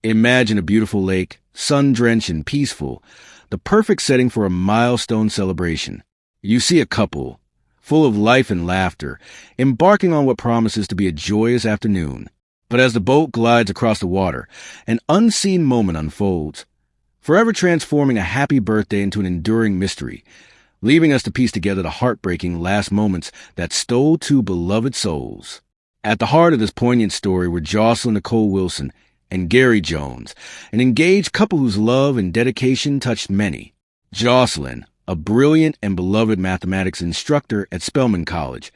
Imagine a beautiful lake, sun-drenched and peaceful, the perfect setting for a milestone celebration. You see a couple, full of life and laughter, embarking on what promises to be a joyous afternoon. But as the boat glides across the water, an unseen moment unfolds, forever transforming a happy birthday into an enduring mystery, leaving us to piece together the heartbreaking last moments that stole two beloved souls. At the heart of this poignant story were Joycelyn Nicole Wilson and Gary Jones, an engaged couple whose love and dedication touched many. Joycelyn, a brilliant and beloved mathematics instructor at Spelman College,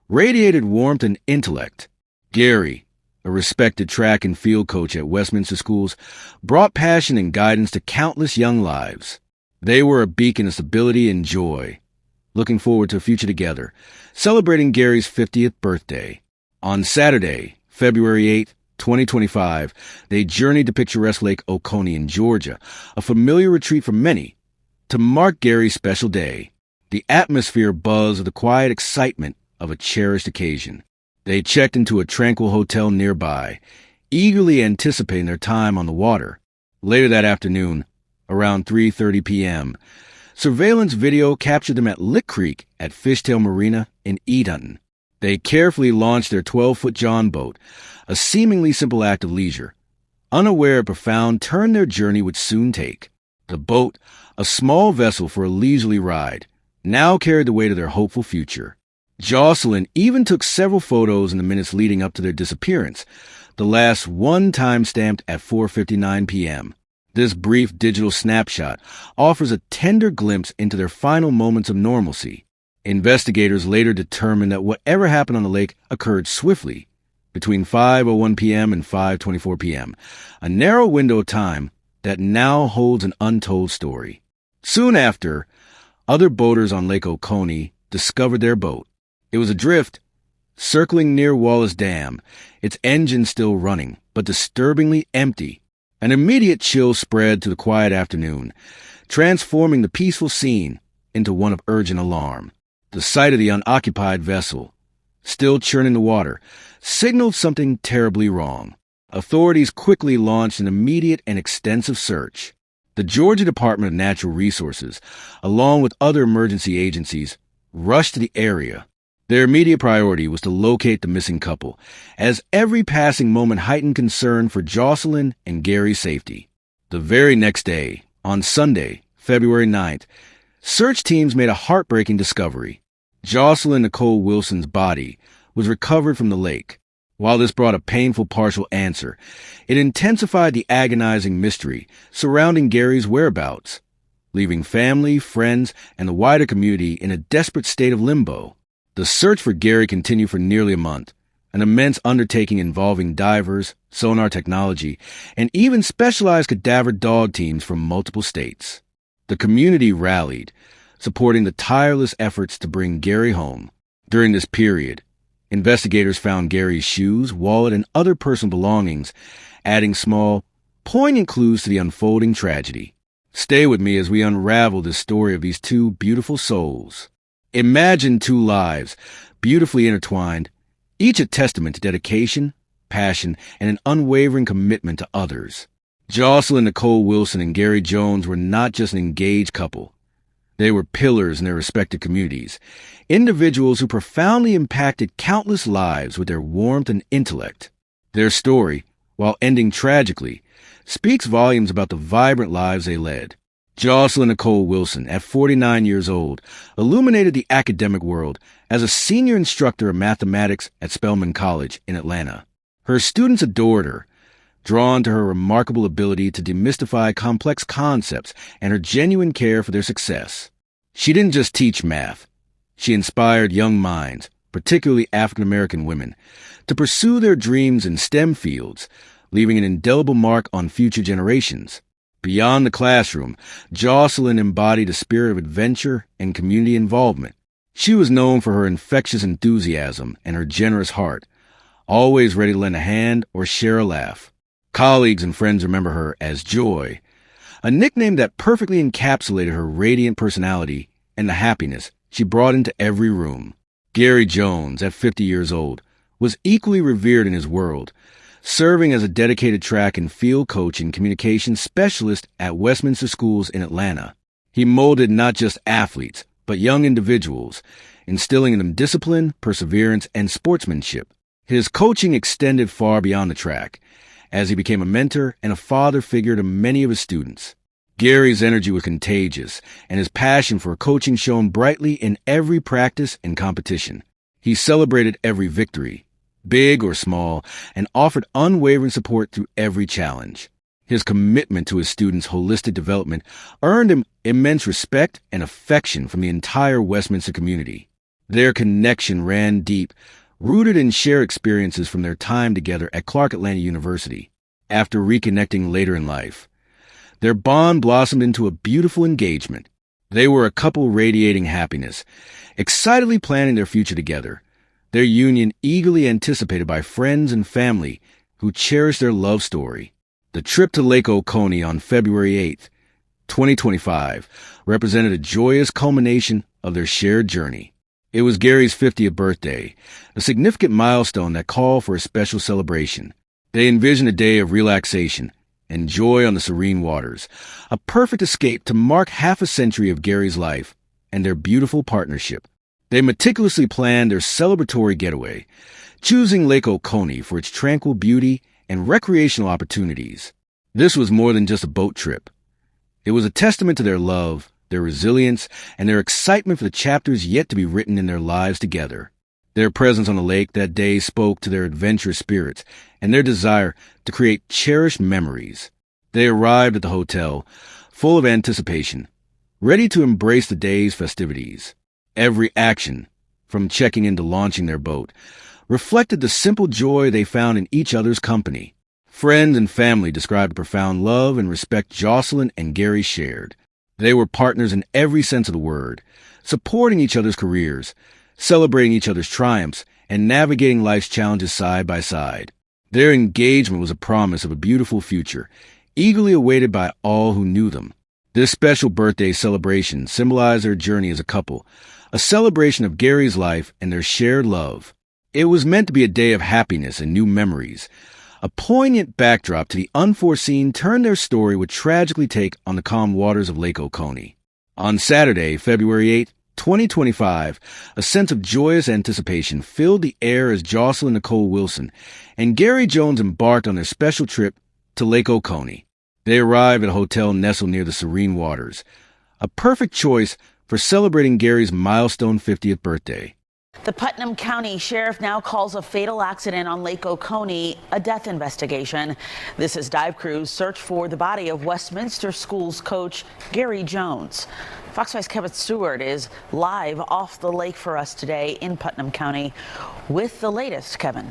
radiated warmth and intellect. Gary, a respected track and field coach at Westminster Schools, brought passion and guidance to countless young lives. They were a beacon of stability and joy, looking forward to a future together, celebrating Gary's 50th birthday. On Saturday, February 8th, 2025, they journeyed to picturesque Lake Oconee in Georgia, a familiar retreat for many, to mark Gary's special day. The atmosphere buzzed with the quiet excitement of a cherished occasion. They checked into a tranquil hotel nearby, eagerly anticipating their time on the water. Later that afternoon, around 3:30 p.m., surveillance video captured them at Lick Creek at Fishtail Marina in Edmonton. They carefully launched their 12-foot John boat, a seemingly simple act of leisure, unaware of the profound turn their journey would soon take. The boat, a small vessel for a leisurely ride, now carried the weight of their hopeful future. Joycelyn even took several photos in the minutes leading up to their disappearance, the last one time-stamped at 4:59 p.m. This brief digital snapshot offers a tender glimpse into their final moments of normalcy. Investigators later determined that whatever happened on the lake occurred swiftly, between 5:01 p.m. and 5:24 p.m., a narrow window of time that now holds an untold story. Soon after, other boaters on Lake Oconee discovered their boat. It was adrift, circling near Wallace Dam, its engine still running, but disturbingly empty. An immediate chill spread to the quiet afternoon, transforming the peaceful scene into one of urgent alarm. The sight of the unoccupied vessel, still churning the water, signaled something terribly wrong. Authorities quickly launched an immediate and extensive search. The Georgia Department of Natural Resources, along with other emergency agencies, rushed to the area. Their immediate priority was to locate the missing couple, as every passing moment heightened concern for Joycelyn and Gary's safety. The very next day, on Sunday, February 9th, search teams made a heartbreaking discovery. Joycelyn Nicole Wilson's body was recovered from the lake. While this brought a painful partial answer, it intensified the agonizing mystery surrounding Gary's whereabouts, leaving family, friends, and the wider community in a desperate state of limbo. The search for Gary continued for nearly a month, an immense undertaking involving divers, sonar technology, and even specialized cadaver dog teams from multiple states. The community rallied, supporting the tireless efforts to bring Gary home. During this period, investigators found Gary's shoes, wallet, and other personal belongings, adding small, poignant clues to the unfolding tragedy. Stay with me as we unravel the story of these two beautiful souls. Imagine two lives, beautifully intertwined, each a testament to dedication, passion, and an unwavering commitment to others. Joycelyn Nicole Wilson and Gary Jones were not just an engaged couple. They were pillars in their respective communities, individuals who profoundly impacted countless lives with their warmth and intellect. Their story, while ending tragically, speaks volumes about the vibrant lives they led. Joycelyn Nicole Wilson, at 49 years old, illuminated the academic world as a senior instructor of mathematics at Spelman College in Atlanta. Her students adored her, drawn to her remarkable ability to demystify complex concepts and her genuine care for their success. She didn't just teach math. She inspired young minds, particularly African-American women, to pursue their dreams in STEM fields, leaving an indelible mark on future generations. Beyond the classroom, Joycelyn embodied a spirit of adventure and community involvement. She was known for her infectious enthusiasm and her generous heart, always ready to lend a hand or share a laugh. Colleagues and friends remember her as Joy, a nickname that perfectly encapsulated her radiant personality and the happiness she brought into every room. Gary Jones, at 50 years old, was equally revered in his world, serving as a dedicated track and field coach and communications specialist at Westminster Schools in Atlanta. He molded not just athletes, but young individuals, instilling in them discipline, perseverance, and sportsmanship. His coaching extended far beyond the track, as he became a mentor and a father figure to many of his students. Gary's energy was contagious, and his passion for coaching shone brightly in every practice and competition. He celebrated every victory, big or small, and offered unwavering support through every challenge. His commitment to his students' holistic development earned him immense respect and affection from the entire Westminster community. Their connection ran deep, rooted in shared experiences from their time together at Clark Atlanta University. After reconnecting later in life, their bond blossomed into a beautiful engagement. They were a couple radiating happiness, excitedly planning their future together, their union eagerly anticipated by friends and family who cherished their love story. The trip to Lake Oconee on February 8th, 2025, represented a joyous culmination of their shared journey. It was Gary's 50th birthday, a significant milestone that called for a special celebration. They envisioned a day of relaxation and joy on the serene waters, a perfect escape to mark half a century of Gary's life and their beautiful partnership. They meticulously planned their celebratory getaway, choosing Lake Oconee for its tranquil beauty and recreational opportunities. This was more than just a boat trip. It was a testament to their love, their resilience, and their excitement for the chapters yet to be written in their lives together. Their presence on the lake that day spoke to their adventurous spirits and their desire to create cherished memories. They arrived at the hotel, full of anticipation, ready to embrace the day's festivities. Every action, from checking in to launching their boat, reflected the simple joy they found in each other's company. Friends and family described the profound love and respect Joycelyn and Gary shared. They were partners in every sense of the word, supporting each other's careers, celebrating each other's triumphs, and navigating life's challenges side by side. Their engagement was a promise of a beautiful future, eagerly awaited by all who knew them. This special birthday celebration symbolized their journey as a couple, a celebration of Gary's life and their shared love. It was meant to be a day of happiness and new memories. A poignant backdrop to the unforeseen turned their story would tragically take on the calm waters of Lake Oconee. On Saturday, February 8th, 2025, a sense of joyous anticipation filled the air as Joycelyn Nicole Wilson and Gary Jones embarked on their special trip to Lake Oconee. They arrived at a hotel nestled near the serene waters, a perfect choice for celebrating Gary's milestone 50th birthday. The Putnam County Sheriff now calls a fatal accident on Lake Oconee a death investigation. This as dive crews search for the body of Westminster Schools coach Gary Jones. Fox 5's Kevin Stewart is live off the lake for us today in Putnam County with the latest. Kevin.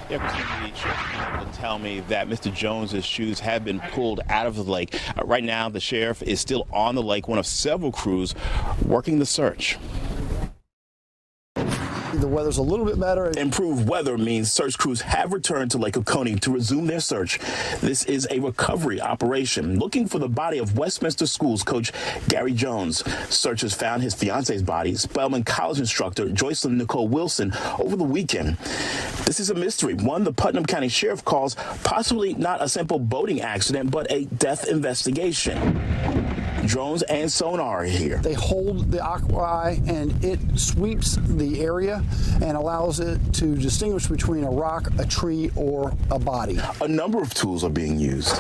Yeah, Christine, the sheriff will tell me that Mr. Jones's shoes have been pulled out of the lake. Right now, the sheriff is still on the lake, one of several crews working the search. The weather's a little bit better. Improved weather means search crews have returned to Lake Oconee to resume their search. This is a recovery operation looking for the body of Westminster Schools coach Gary Jones. Searchers found his fiance's body, Spelman College instructor Joycelyn Nicole Wilson, over the weekend. This is a mystery, one the Putnam County Sheriff calls possibly not a simple boating accident, but a death investigation. Drones and sonar are here. They hold the aqua eye and it sweeps the area and allows it to distinguish between a rock, a tree, or a body. A number of tools are being used.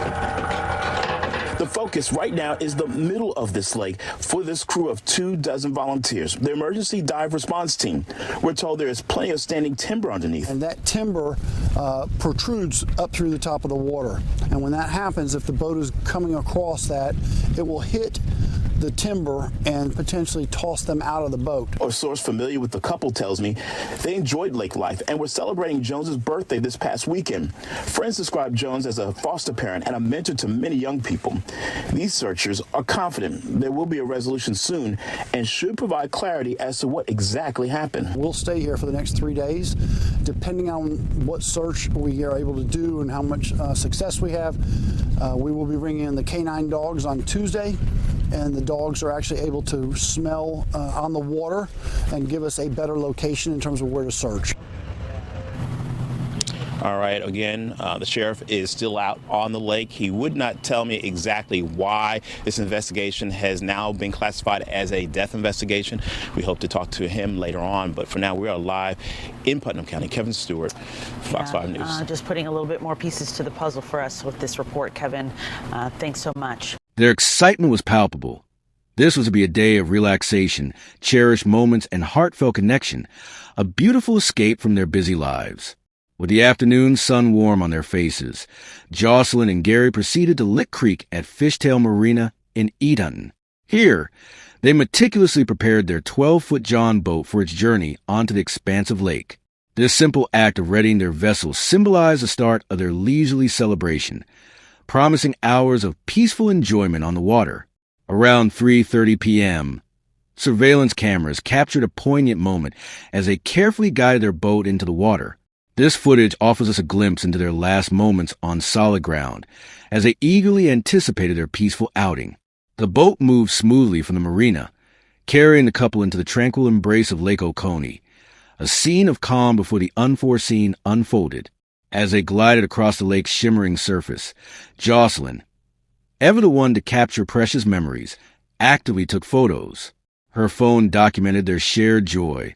The focus right now is the middle of this lake for this crew of 24 volunteers, the emergency dive response team. We're told there is plenty of standing timber underneath. And that timber protrudes up through the top of the water. And when that happens, if the boat is coming across that, it will hit the timber and potentially toss them out of the boat. A source familiar with the couple tells me they enjoyed lake life and were celebrating Jones's birthday this past weekend. Friends describe Jones as a foster parent and a mentor to many young people. These searchers are confident there will be a resolution soon and should provide clarity as to what exactly happened. We'll stay here for the next 3 days. Depending on what search we are able to do and how much success we have, we will be bringing in the canine dogs on Tuesday, and the dogs are actually able to smell on the water and give us a better location in terms of where to search. All right, again, the sheriff is still out on the lake. He would not tell me exactly why this investigation has now been classified as a death investigation. We hope to talk to him later on, but for now we are live in Putnam County. Kevin Stewart, Fox 5 News. Just putting a little bit more pieces to the puzzle for us with this report, Kevin. Thanks so much. Their excitement was palpable. This was to be a day of relaxation, cherished moments, and heartfelt connection, a beautiful escape from their busy lives. With the afternoon sun warm on their faces, Joycelyn and Gary proceeded to Lick Creek at Fishtail Marina in Edmonton. Here, they meticulously prepared their 12-foot John boat for its journey onto the expansive lake. This simple act of readying their vessel symbolized the start of their leisurely celebration, promising hours of peaceful enjoyment on the water. Around 3:30 p.m., surveillance cameras captured a poignant moment as they carefully guided their boat into the water. This footage offers us a glimpse into their last moments on solid ground as they eagerly anticipated their peaceful outing. The boat moved smoothly from the marina, carrying the couple into the tranquil embrace of Lake Oconee, a scene of calm before the unforeseen unfolded. As they glided across the lake's shimmering surface, Joycelyn, ever the one to capture precious memories, actively took photos. Her phone documented their shared joy,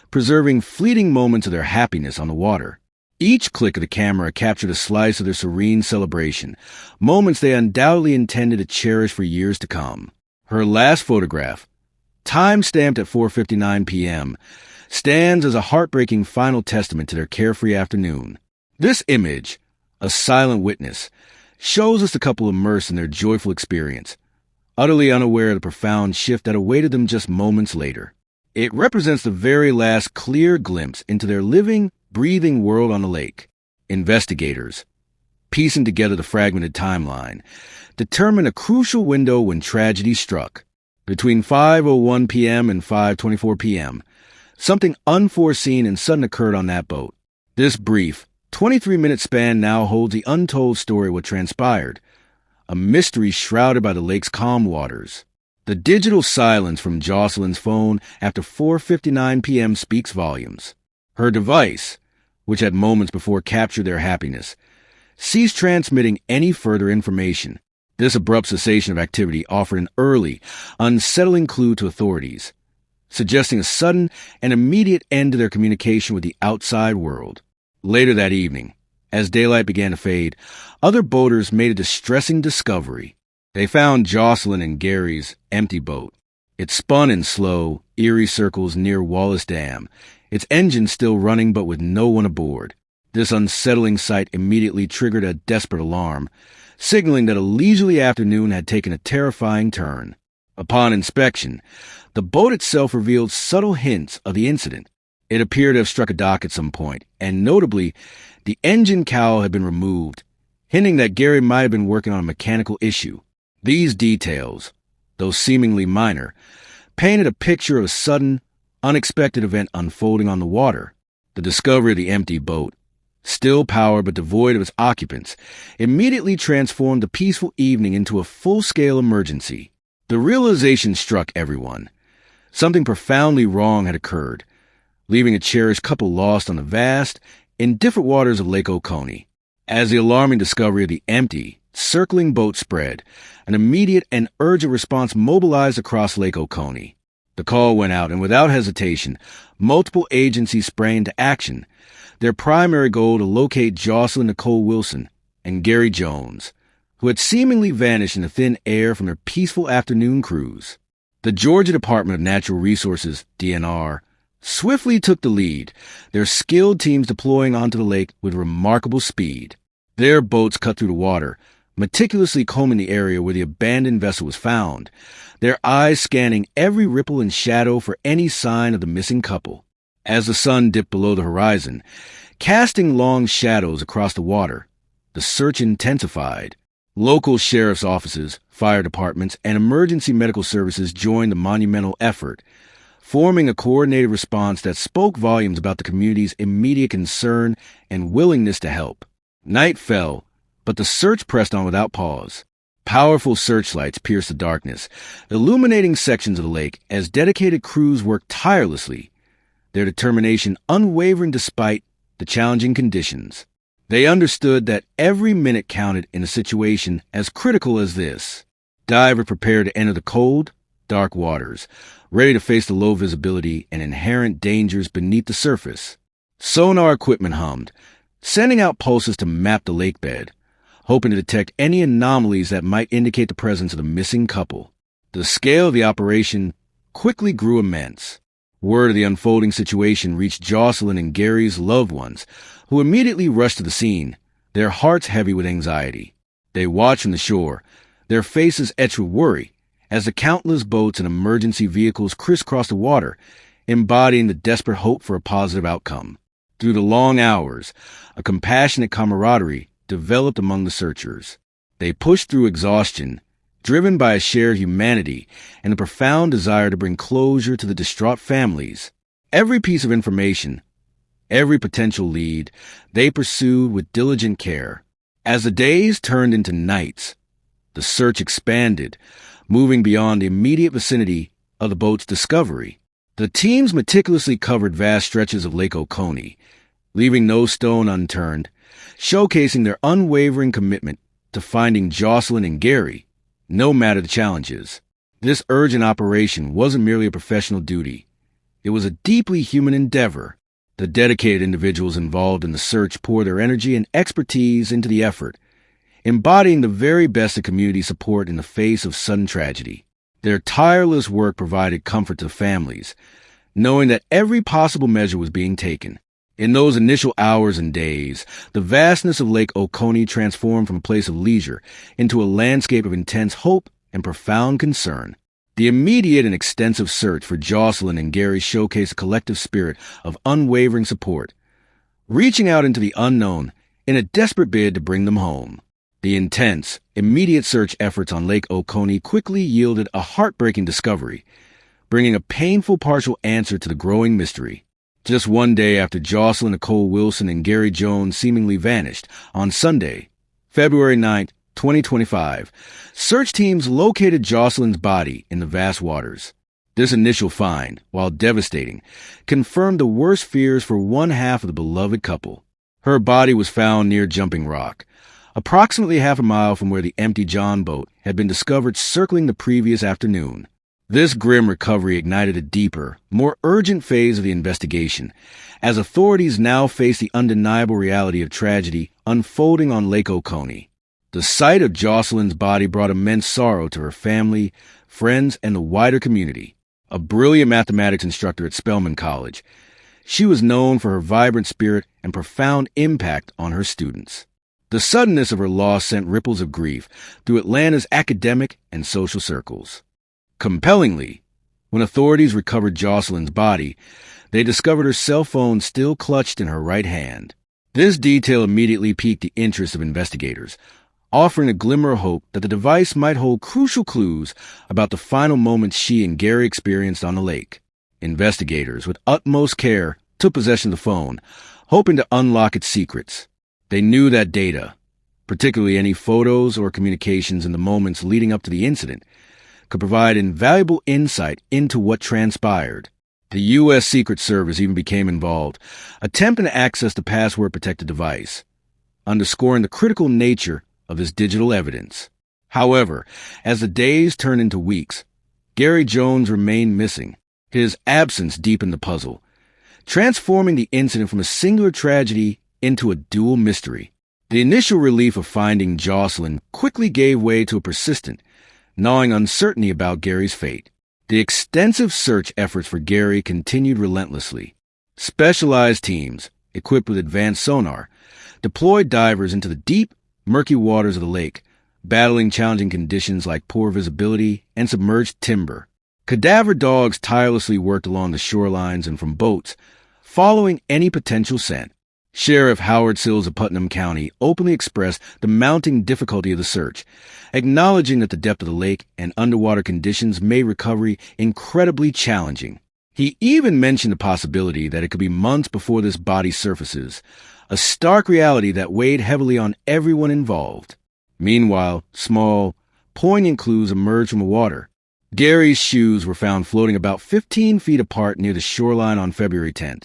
preserving fleeting moments of their happiness on the water. Each click of the camera captured a slice of their serene celebration, moments they undoubtedly intended to cherish for years to come. Her last photograph, time-stamped at 4:59 p.m., stands as a heartbreaking final testament to their carefree afternoon. This image, a silent witness, shows us the couple immersed in their joyful experience, utterly unaware of the profound shift that awaited them just moments later. It represents the very last clear glimpse into their living, breathing world on the lake. Investigators, piecing together the fragmented timeline, determined a crucial window when tragedy struck. Between 5:01 p.m. and 5:24 p.m., something unforeseen and sudden occurred on that boat. This brief, 23-minute span now holds the untold story of what transpired, a mystery shrouded by the lake's calm waters. The digital silence from Joycelyn's phone after 4:59 p.m. speaks volumes. Her device, which had moments before captured their happiness, ceased transmitting any further information. This abrupt cessation of activity offered an early, unsettling clue to authorities, suggesting a sudden and immediate end to their communication with the outside world. Later that evening, as daylight began to fade, other boaters made a distressing discovery. They found Joycelyn and Gary's empty boat. It spun in slow, eerie circles near Wallace Dam, its engine still running but with no one aboard. This unsettling sight immediately triggered a desperate alarm, signaling that a leisurely afternoon had taken a terrifying turn. Upon inspection, the boat itself revealed subtle hints of the incident. It appeared to have struck a dock at some point, and notably, the engine cowl had been removed, hinting that Gary might have been working on a mechanical issue. These details, though seemingly minor, painted a picture of a sudden, unexpected event unfolding on the water. The discovery of the empty boat, still powered but devoid of its occupants, immediately transformed the peaceful evening into a full-scale emergency. The realization struck everyone. Something profoundly wrong had occurred, leaving a cherished couple lost on the vast, indifferent waters of Lake Oconee. As the alarming discovery of the empty, circling boat spread, an immediate and urgent response mobilized across Lake Oconee. The call went out, and without hesitation, multiple agencies sprang into action, their primary goal to locate Joycelyn Nicole Wilson and Gary Jones, who had seemingly vanished in the thin air from their peaceful afternoon cruise. The Georgia Department of Natural Resources, DNR, swiftly took the lead, their skilled teams deploying onto the lake with remarkable speed. Their boats cut through the water, meticulously combing the area where the abandoned vessel was found, their eyes scanning every ripple and shadow for any sign of the missing couple. As the sun dipped below the horizon, casting long shadows across the water, the search intensified. Local sheriff's offices, fire departments, and emergency medical services joined the monumental effort, forming a coordinated response that spoke volumes about the community's immediate concern and willingness to help. Night fell, but the search pressed on without pause. Powerful searchlights pierced the darkness, illuminating sections of the lake as dedicated crews worked tirelessly, their determination unwavering despite the challenging conditions. They understood that every minute counted in a situation as critical as this. Divers prepared to enter the cold, dark waters, ready to face the low visibility and inherent dangers beneath the surface. Sonar equipment hummed, sending out pulses to map the lake bed, hoping to detect any anomalies that might indicate the presence of the missing couple. The scale of the operation quickly grew immense. Word of the unfolding situation reached Joycelyn and Gary's loved ones, who immediately rushed to the scene, their hearts heavy with anxiety. They watched from the shore, their faces etched with worry, as the countless boats and emergency vehicles crisscrossed the water, embodying the desperate hope for a positive outcome. Through the long hours, a compassionate camaraderie developed among the searchers. They pushed through exhaustion, driven by a shared humanity and a profound desire to bring closure to the distraught families. Every piece of information, every potential lead, they pursued with diligent care. As the days turned into nights, the search expanded, moving beyond the immediate vicinity of the boat's discovery. The teams meticulously covered vast stretches of Lake Oconee, leaving no stone unturned, showcasing their unwavering commitment to finding Joycelyn and Gary, no matter the challenges. This urgent operation wasn't merely a professional duty. It was a deeply human endeavor. The dedicated individuals involved in the search poured their energy and expertise into the effort, embodying the very best of community support in the face of sudden tragedy. Their tireless work provided comfort to families, knowing that every possible measure was being taken. In those initial hours and days, the vastness of Lake Oconee transformed from a place of leisure into a landscape of intense hope and profound concern. The immediate and extensive search for Joycelyn and Gary showcased a collective spirit of unwavering support, reaching out into the unknown in a desperate bid to bring them home. The intense, immediate search efforts on Lake Oconee quickly yielded a heartbreaking discovery, bringing a painful partial answer to the growing mystery. Just one day after Joycelyn Nicole Wilson and Gary Jones seemingly vanished, on Sunday, February 9, 2025, search teams located Joycelyn's body in the vast waters. This initial find, while devastating, confirmed the worst fears for one half of the beloved couple. Her body was found near Jumping Rock, approximately half a mile from where the empty John boat had been discovered circling the previous afternoon. This grim recovery ignited a deeper, more urgent phase of the investigation, as authorities now faced the undeniable reality of tragedy unfolding on Lake Oconee. The sight of Joycelyn's body brought immense sorrow to her family, friends, and the wider community. A brilliant mathematics instructor at Spelman College, she was known for her vibrant spirit and profound impact on her students. The suddenness of her loss sent ripples of grief through Atlanta's academic and social circles. Compellingly, when authorities recovered Joycelyn's body, they discovered her cell phone still clutched in her right hand. This detail immediately piqued the interest of investigators, offering a glimmer of hope that the device might hold crucial clues about the final moments she and Gary experienced on the lake. Investigators, with utmost care, took possession of the phone, hoping to unlock its secrets. They knew that data, particularly any photos or communications in the moments leading up to the incident, could provide invaluable insight into what transpired. The U.S. Secret Service even became involved, attempting to access the password-protected device, underscoring the critical nature of this digital evidence. However, as the days turned into weeks, Gary Jones remained missing. His absence deepened the puzzle, transforming the incident from a singular tragedy into a dual mystery. The initial relief of finding Joycelyn quickly gave way to a persistent, gnawing uncertainty about Gary's fate. The extensive search efforts for Gary continued relentlessly. Specialized teams, equipped with advanced sonar, deployed divers into the deep, murky waters of the lake, battling challenging conditions like poor visibility and submerged timber. Cadaver dogs tirelessly worked along the shorelines and from boats, following any potential scent. Sheriff Howard Sills of Putnam County openly expressed the mounting difficulty of the search, acknowledging that the depth of the lake and underwater conditions made recovery incredibly challenging. He even mentioned the possibility that it could be months before this body surfaces, a stark reality that weighed heavily on everyone involved. Meanwhile, small, poignant clues emerged from the water. Gary's shoes were found floating about 15 feet apart near the shoreline on February 10th,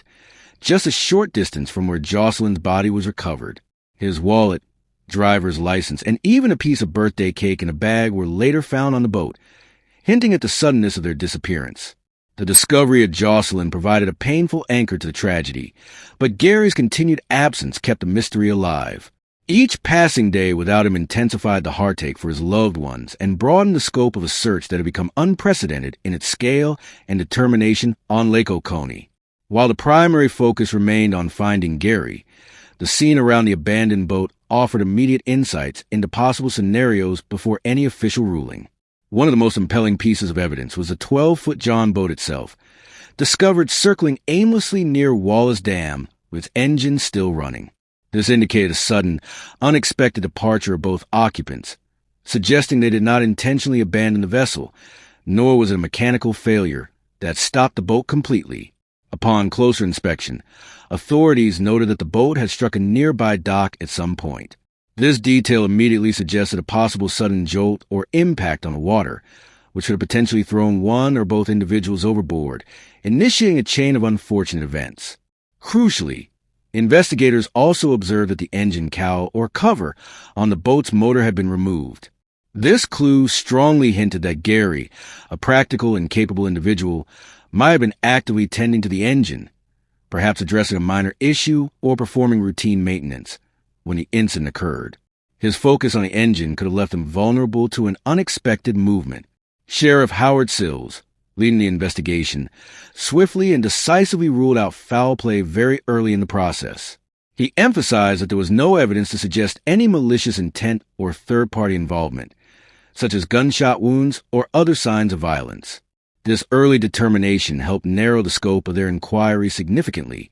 just a short distance from where Joycelyn's body was recovered. His wallet, driver's license, and even a piece of birthday cake in a bag were later found on the boat, hinting at the suddenness of their disappearance. The discovery of Joycelyn provided a painful anchor to the tragedy, but Gary's continued absence kept the mystery alive. Each passing day without him intensified the heartache for his loved ones and broadened the scope of a search that had become unprecedented in its scale and determination on Lake Oconee. While the primary focus remained on finding Gary, the scene around the abandoned boat offered immediate insights into possible scenarios before any official ruling. One of the most compelling pieces of evidence was the 12-foot John boat itself, discovered circling aimlessly near Wallace Dam with its engine still running. This indicated a sudden, unexpected departure of both occupants, suggesting they did not intentionally abandon the vessel, nor was it a mechanical failure that stopped the boat completely. Upon closer inspection, authorities noted that the boat had struck a nearby dock at some point. This detail immediately suggested a possible sudden jolt or impact on the water, which could have potentially thrown one or both individuals overboard, initiating a chain of unfortunate events. Crucially, investigators also observed that the engine cowl or cover on the boat's motor had been removed. This clue strongly hinted that Gary, a practical and capable individual, might have been actively tending to the engine, perhaps addressing a minor issue or performing routine maintenance, when the incident occurred. His focus on the engine could have left him vulnerable to an unexpected movement. Sheriff Howard Sills, leading the investigation, swiftly and decisively ruled out foul play very early in the process. He emphasized that there was no evidence to suggest any malicious intent or third-party involvement, such as gunshot wounds or other signs of violence. This early determination helped narrow the scope of their inquiry significantly,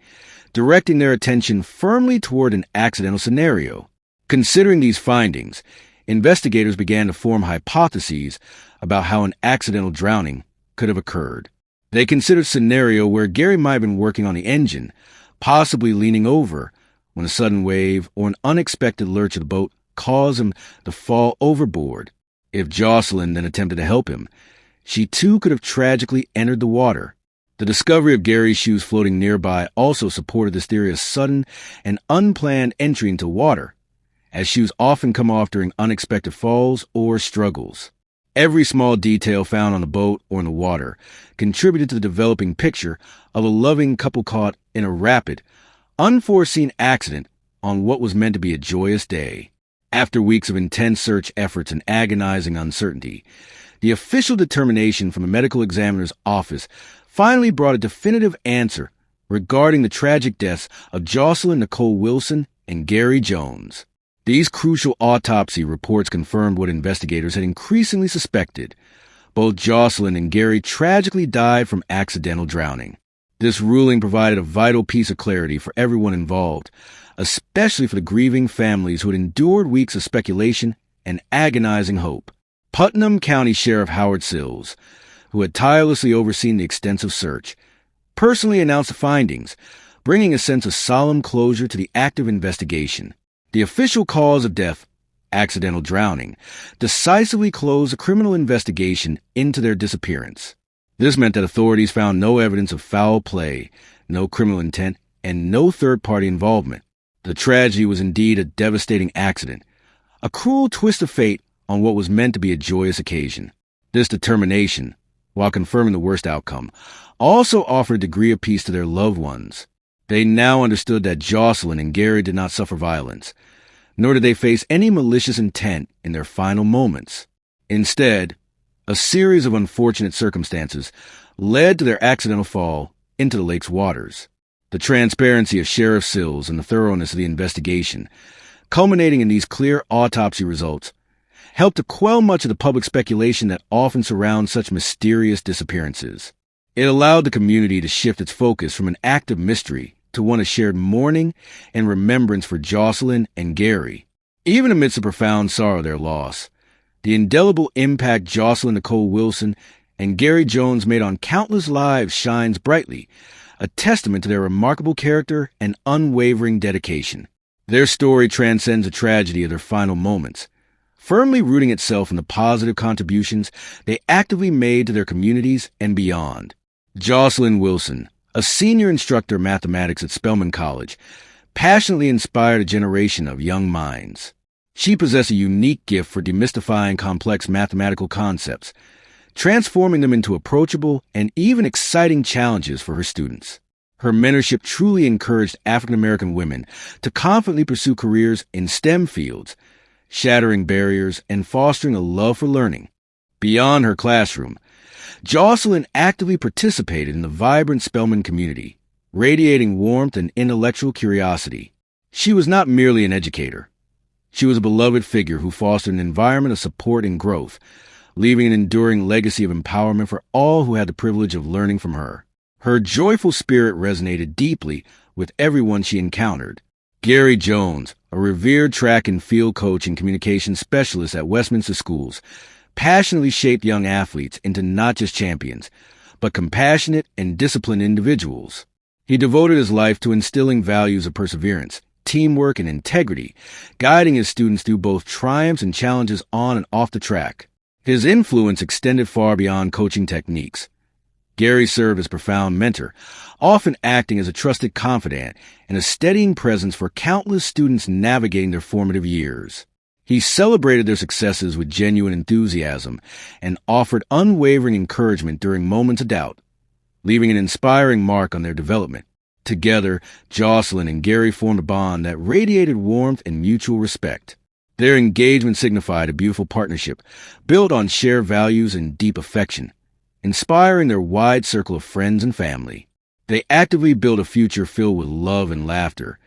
directing their attention firmly toward an accidental scenario. Considering these findings, investigators began to form hypotheses about how an accidental drowning could have occurred. They considered a scenario where Gary might have been working on the engine, possibly leaning over, when a sudden wave or an unexpected lurch of the boat caused him to fall overboard. If Joycelyn then attempted to help him, she too could have tragically entered the water. The discovery of Gary's shoes floating nearby also supported this theory of sudden and unplanned entry into water, as shoes often come off during unexpected falls or struggles. Every small detail found on the boat or in the water contributed to the developing picture of a loving couple caught in a rapid, unforeseen accident on what was meant to be a joyous day. After weeks of intense search efforts and agonizing uncertainty, the official determination from the medical examiner's office finally brought a definitive answer regarding the tragic deaths of Joycelyn Nicole Wilson and Gary Jones. These crucial autopsy reports confirmed what investigators had increasingly suspected. Both Joycelyn and Gary tragically died from accidental drowning. This ruling provided a vital piece of clarity for everyone involved, especially for the grieving families who had endured weeks of speculation and agonizing hope. Putnam County Sheriff Howard Sills, who had tirelessly overseen the extensive search, personally announced the findings, bringing a sense of solemn closure to the active investigation. The official cause of death, accidental drowning, decisively closed the criminal investigation into their disappearance. This meant that authorities found no evidence of foul play, no criminal intent, and no third-party involvement. The tragedy was indeed a devastating accident, a cruel twist of fate on what was meant to be a joyous occasion. This determination, while confirming the worst outcome, also offered a degree of peace to their loved ones. They now understood that Joycelyn and Gary did not suffer violence, nor did they face any malicious intent in their final moments. Instead, a series of unfortunate circumstances led to their accidental fall into the lake's waters. The transparency of Sheriff Sills and the thoroughness of the investigation, culminating in these clear autopsy results, helped to quell much of the public speculation that often surrounds such mysterious disappearances. It allowed the community to shift its focus from an act of mystery to one of shared mourning and remembrance for Joycelyn and Gary. Even amidst the profound sorrow of their loss, the indelible impact Joycelyn Nicole Wilson and Gary Jones made on countless lives shines brightly, a testament to their remarkable character and unwavering dedication. Their story transcends the tragedy of their final moments, firmly rooting itself in the positive contributions they actively made to their communities and beyond. Joycelyn Wilson, a senior instructor of mathematics at Spelman College, passionately inspired a generation of young minds. She possessed a unique gift for demystifying complex mathematical concepts, transforming them into approachable and even exciting challenges for her students. Her mentorship truly encouraged African American women to confidently pursue careers in STEM fields, shattering barriers and fostering a love for learning. Beyond her classroom, Joycelyn actively participated in the vibrant Spelman community, radiating warmth and intellectual curiosity. She was not merely an educator. She was a beloved figure who fostered an environment of support and growth, leaving an enduring legacy of empowerment for all who had the privilege of learning from her. Her joyful spirit resonated deeply with everyone she encountered. Gary Jones, a revered track and field coach and communications specialist at Westminster Schools, passionately shaped young athletes into not just champions, but compassionate and disciplined individuals. He devoted his life to instilling values of perseverance, teamwork, and integrity, guiding his students through both triumphs and challenges on and off the track. His influence extended far beyond coaching techniques. Gary served as a profound mentor, often acting as a trusted confidant and a steadying presence for countless students navigating their formative years. He celebrated their successes with genuine enthusiasm and offered unwavering encouragement during moments of doubt, leaving an inspiring mark on their development. Together, Joycelyn and Gary formed a bond that radiated warmth and mutual respect. Their engagement signified a beautiful partnership built on shared values and deep affection, inspiring their wide circle of friends and family. They actively built a future filled with love and laughter,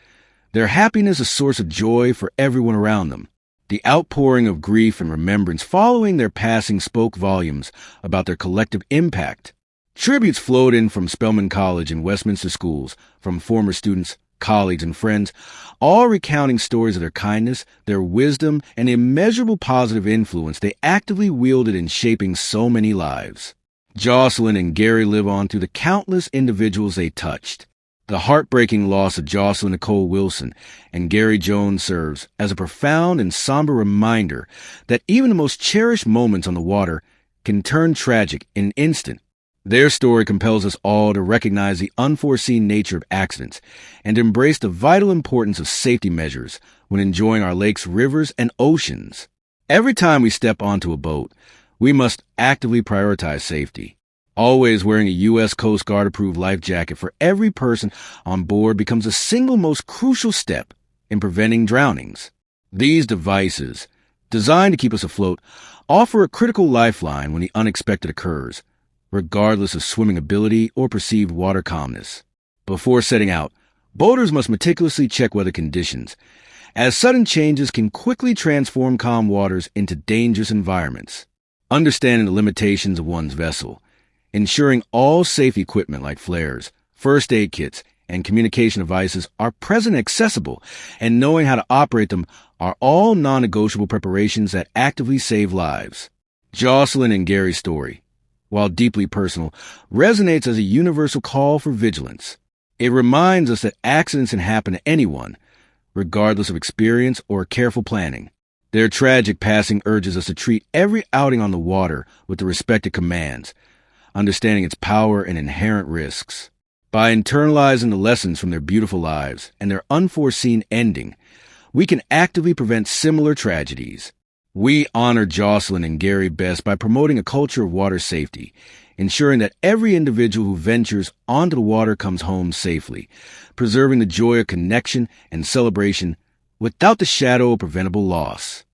their happiness a source of joy for everyone around them. The outpouring of grief and remembrance following their passing spoke volumes about their collective impact. Tributes flowed in from Spelman College and Westminster Schools, from former students, colleagues, and friends, all recounting stories of their kindness, their wisdom, and the immeasurable positive influence they actively wielded in shaping so many lives. Joycelyn and Gary live on through the countless individuals they touched. The heartbreaking loss of Joycelyn Nicole Wilson and Gary Jones serves as a profound and somber reminder that even the most cherished moments on the water can turn tragic in an instant. Their story compels us all to recognize the unforeseen nature of accidents and embrace the vital importance of safety measures when enjoying our lakes, rivers, and oceans. Every time we step onto a boat, we must actively prioritize safety. Always wearing a U.S. Coast Guard-approved life jacket for every person on board becomes the single most crucial step in preventing drownings. These devices, designed to keep us afloat, offer a critical lifeline when the unexpected occurs, regardless of swimming ability or perceived water calmness. Before setting out, boaters must meticulously check weather conditions, as sudden changes can quickly transform calm waters into dangerous environments. Understanding the limitations of one's vessel, ensuring all safe equipment like flares, first aid kits, and communication devices are present and accessible, and knowing how to operate them are all non-negotiable preparations that actively save lives. Joycelyn and Gary's story, while deeply personal, resonates as a universal call for vigilance. It reminds us that accidents can happen to anyone, regardless of experience or careful planning. Their tragic passing urges us to treat every outing on the water with the respect it commands, understanding its power and inherent risks. By internalizing the lessons from their beautiful lives and their unforeseen ending, we can actively prevent similar tragedies. We honor Joycelyn and Gary best by promoting a culture of water safety, ensuring that every individual who ventures onto the water comes home safely, preserving the joy of connection and celebration without the shadow of preventable loss.